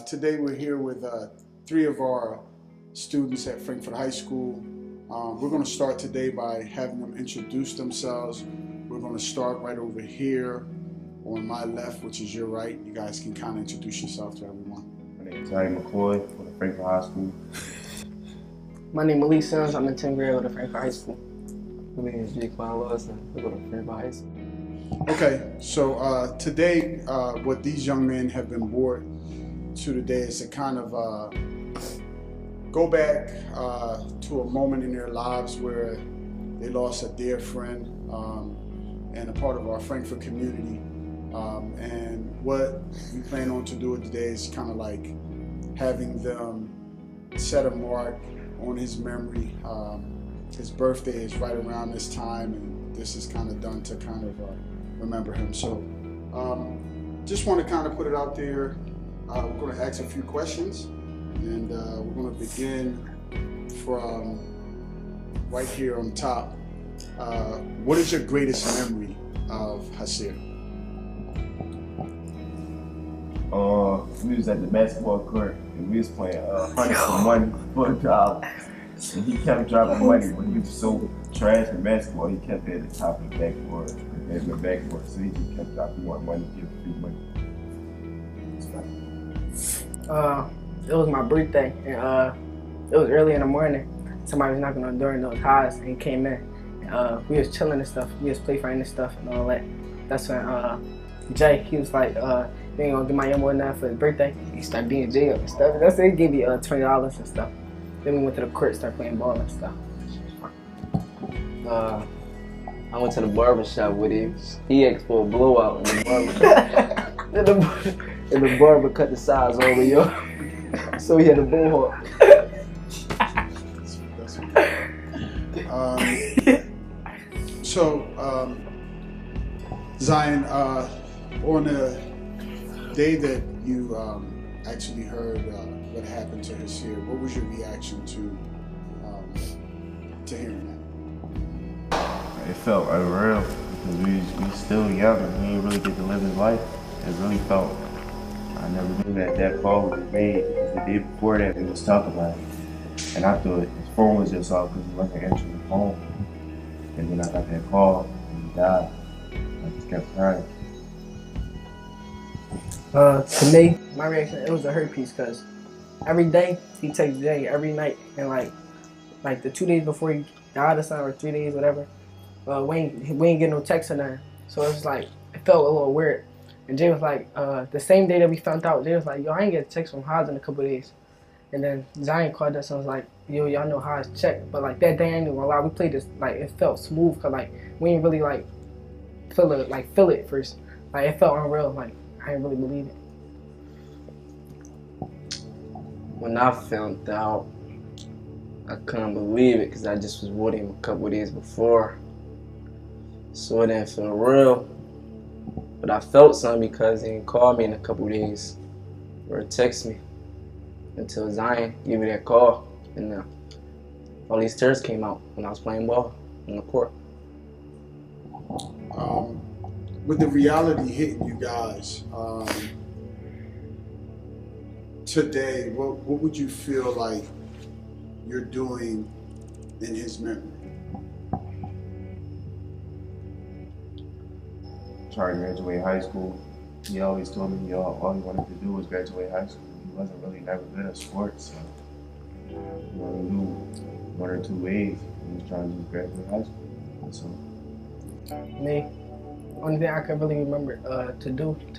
Today we're here with three of our students at Frankford High School. We're going to start today by having them introduce themselves. We're going to start right over here on my left, which is your right. You guys can kind of introduce yourself to everyone. My name is Terry McCoy from the Frankford High School. My name is Malik Sims. I'm in 10th grade with the Frankford High School. My name is Jake Lawson. We go to Frankford High School. Okay, so today what these young men have been brought to today is to kind of go back to a moment in their lives where they lost a dear friend and a part of our Frankford community. And what we plan on to do today is kind of like having them set a mark on his memory. His birthday is right around this time, and this is kind of done to kind of remember him. So just want to kind of put it out there. We're going to ask a few questions, and we're going to begin from right here on top. What is your greatest memory of Hasir? We was at the basketball court and we was playing $100 for money for $1. And he kept dropping money, but he was so trash in basketball, he kept it at the top of the backboard and the backboard, so he just kept dropping more money, give free money. It was my birthday, and it was early in the morning. Somebody was knocking on the door in those highs, and he came in. And, we was chilling and stuff. We was play fighting and stuff and all that. That's when Jay, he was like, you ain't gonna get my more than that for his birthday. He started being Jay up and stuff. That's it. He gave me $20 and stuff. Then we went to the court, started playing ball and stuff. I went to the barber shop with him. He asked for a blowout in the barber shop. and the barber cut the sides all the way up. So he had a bull hawk. Zion, on the day that you actually heard what happened to Hasir, what was your reaction to hearing that? It felt unreal because we still young and he didn't really get to live his life. It really felt, I never knew that call was made because the day before that we was talking about it. And I thought his phone was just off because he wasn't answering the phone. And then I got that call and he died. I just kept crying. To me, my reaction, it was a hurt piece because every day he texts Jay every night, and like the 2 days before he died or something, or 3 days, whatever, we ain't get no text or nothing. So it was like, it felt a little weird. And Jay was like, the same day that we found out, Jay was like, yo, I ain't get a text from Haas in a couple of days. And then Zion called us and was like, yo, y'all know Haas checked. But like that day, I ain't gonna lie, we played this, like it felt smooth because like we ain't really like feel it first. Like it felt unreal, like I didn't really believe it. When I found out, I couldn't believe it because I just was with him a couple of days before. So it didn't feel real. But I felt something because he didn't call me in a couple of days or text me until Zion gave me that call. And all these tears came out when I was playing ball on the court. With the reality hitting you guys today, what would you feel like you're doing in his memory? Trying to graduate high school. He always told me all he wanted to do was graduate high school. He wasn't really never good at sports, so he only knew 1 or 2 ways. He was trying to just graduate high school. So Me, only thing I could really remember to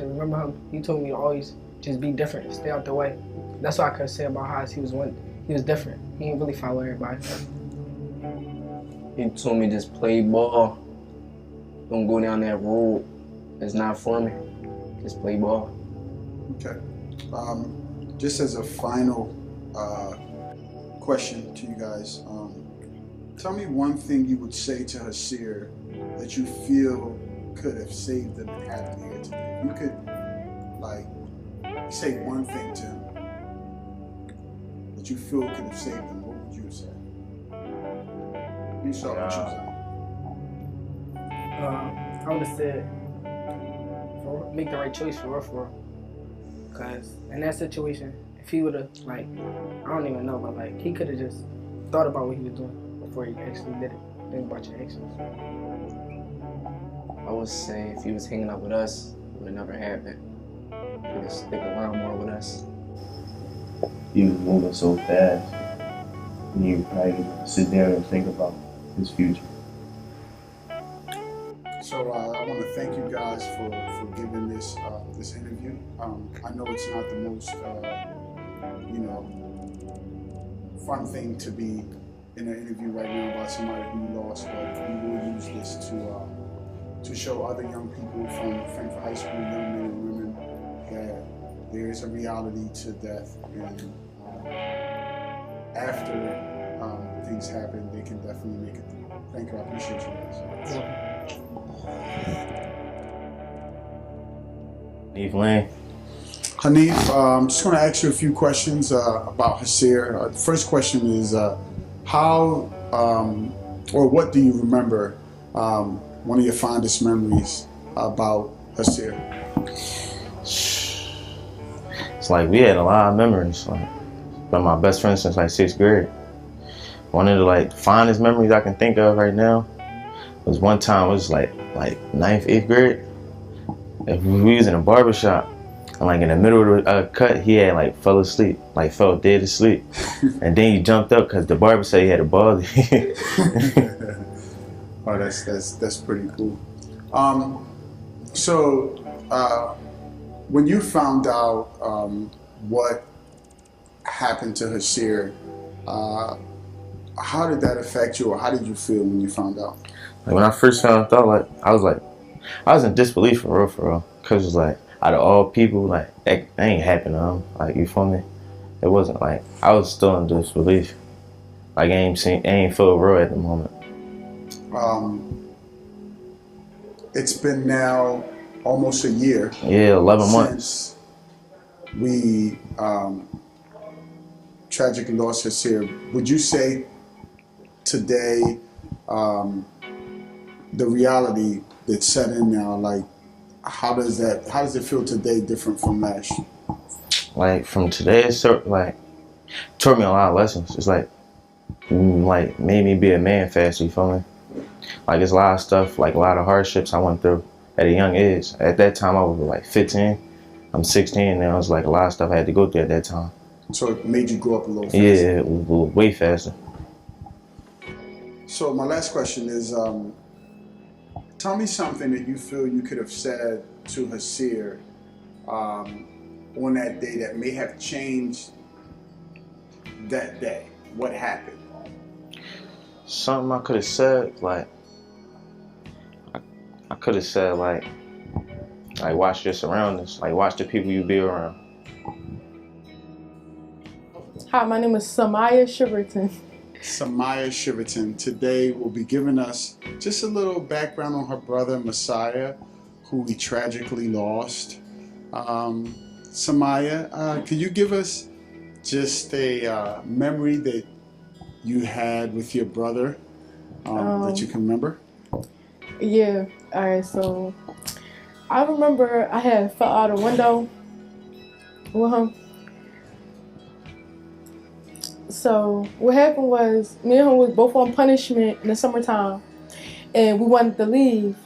remember him, he told me to always just be different, stay out the way. That's what I could say about Haas. He was different. He didn't really follow everybody. He told me just play ball. Don't go down that road. It's not for me. Just play ball. Okay. Just as a final question to you guys, tell me one thing you would say to Hasir that you feel could have saved them and had him here today. If you could, like, say one thing to him that you feel could have saved him, what would you say? You start with you, I would have said, make the right choice for real. Cause in that situation, if he would have like, I don't even know, but like he could have just thought about what he was doing before he actually did it. Think about your actions. I would say if he was hanging out with us, it would have never happened. He would stick around more with us. He was moving so fast. And you probably sit there and think about his future. So I want to thank you guys for giving this this interview. I know it's not the most fun thing to be in an interview right now about somebody who you lost, but we will use this to show other young people from Frankford High School, young men and women, that there is a reality to death, and after things happen, they can definitely make it through. Thank you. I appreciate you guys. Hanif Lane. Hanif, I'm just going to ask you a few questions about Hasir. The first question is how or what do you remember one of your fondest memories about Hasir? It's like we had a lot of memories. Like, been my best friend since like 6th grade. One of the like fondest memories I can think of right now was one time, it was like 9th, 8th grade. And we was in a barbershop, and like in the middle of the cut, he had like fell asleep, like fell dead asleep. And then he jumped up because the barber said he had a ball. Oh, that's pretty cool. So when you found out what happened to Hasir, how did that affect you, or how did you feel when you found out? Like when I first found out, I was in disbelief for real, cause it's like out of all people, like that ain't happened to him. Like, you feel me? It wasn't like I was still in disbelief. Like I ain't feel real at the moment. It's been now almost a year. Yeah, 11 months. We tragically lost Hasir. Would you say today the reality that's set in now, like how does it feel today different from last year? Like from today, it's like taught me a lot of lessons. It's like made me be a man faster, you feel me? Like it's a lot of stuff, like a lot of hardships I went through at a young age. At that time I was like 15. I'm 16 now. It's like a lot of stuff I had to go through at that time. So it made you grow up a little faster? Yeah, way faster. So my last question is, tell me something that you feel you could have said to Hasir on that day that may have changed that day. What happened? Something I could have said, like, I could have said, like, watch your surroundings, like, watch the people you be around. Hi, my name is Samaya Shiverton. Samaya Shiverton today will be giving us just a little background on her brother Messiah, who we tragically lost. Samaya, could you give us just a memory that you had with your brother that you can remember? Yeah, alright, so I remember I had fell out a window with him. So what happened was me and him was both on punishment in the summertime, and we wanted to leave.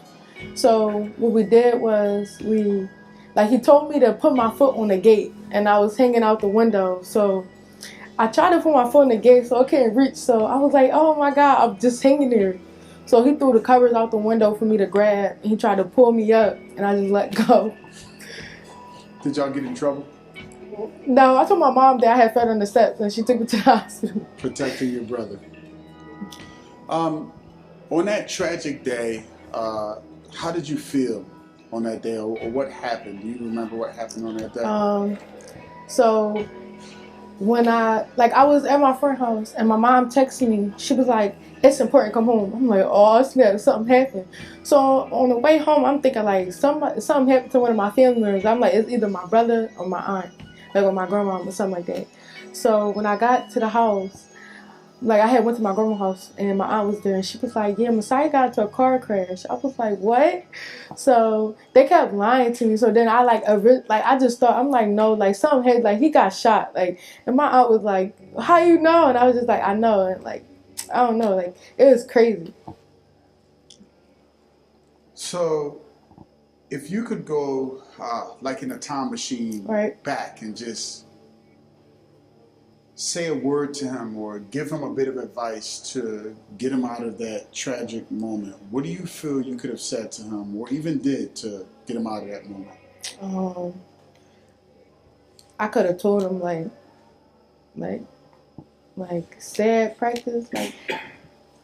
So what we did was he told me to put my foot on the gate, and I was hanging out the window. So I tried to put my foot on the gate, so I couldn't reach. So I was like, oh my God, I'm just hanging there. So he threw the covers out the window for me to grab, and he tried to pull me up, and I just let go. Did y'all get in trouble? No, I told my mom that I had fell on the steps, and she took me to the hospital. Protecting your brother. On that tragic day, how did you feel on that day, or what happened? Do you remember what happened on that day? So when I was at my friend's house, and my mom texted me, she was like, it's important, come home. I'm like, oh, something happened. So on the way home, I'm thinking like something happened to one of my family members. I'm like, it's either my brother or my aunt, like or my grandma or something like that. So when I got to the house, like I had went to my grandma's house and my aunt was there and she was like, yeah, Messiah got into a car crash. I was like, what? So they kept lying to me. So then I like I just thought, I'm like, no, like something had, like he got shot, like, and my aunt was like, how you know? And I was just like, I know. And like, I don't know, like it was crazy. So, if you could go, like in a time machine, Right. back and just say a word to him or give him a bit of advice to get him out of that tragic moment, what do you feel you could have said to him or even did to get him out of that moment? Um, I could have told him like like sad practice,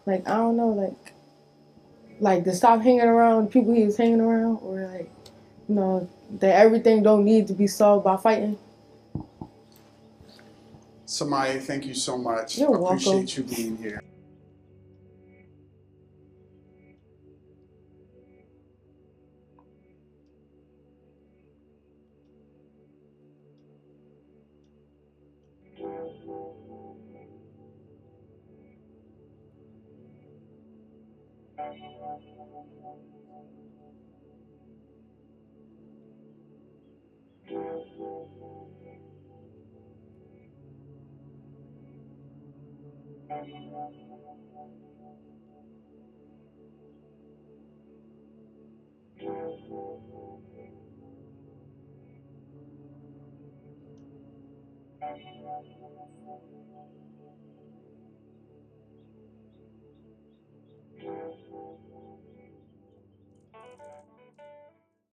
like I don't know, like to stop hanging around people he was hanging around, or like, you know, that everything don't need to be solved by fighting. Samaya, thank you so much. You're welcome. Appreciate you being here.